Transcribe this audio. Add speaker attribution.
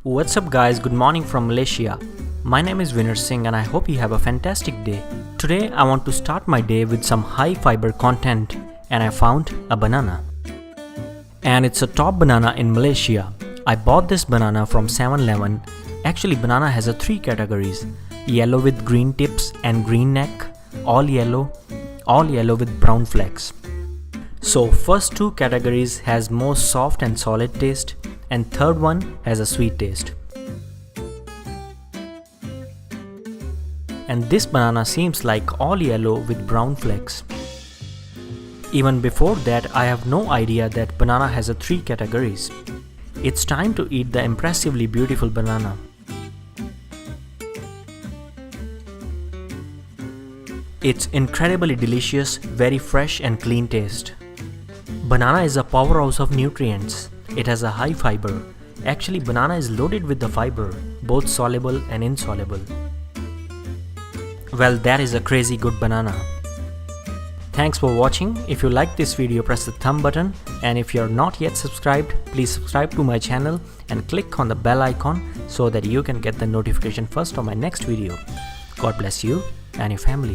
Speaker 1: What's up guys, good morning from Malaysia. My name is Vinner Singh and I hope you have a fantastic day. Today I want to start my day with some high fiber content and I found a banana. And it's a top banana in Malaysia. I bought this banana from 7-Eleven. Actually banana has 3 categories. Yellow with green tips and green neck, all yellow with brown flecks. So first 2 categories has more soft and solid taste and third one has a sweet taste. And this banana seems like all yellow with brown flecks. Even before that I have no idea that banana has 3 categories. It's time to eat the impressively beautiful banana. It's incredibly delicious, very fresh and clean taste. Banana is a powerhouse of nutrients. It has a high fiber. Actually, banana is loaded with the fiber, both soluble and insoluble. Well, that is a crazy good banana. Thanks for watching. If you like this video, press the thumb button, and if you are not yet subscribed, please subscribe to my channel and click on the bell icon so that you can get the notification first on my next video. God bless you and your family.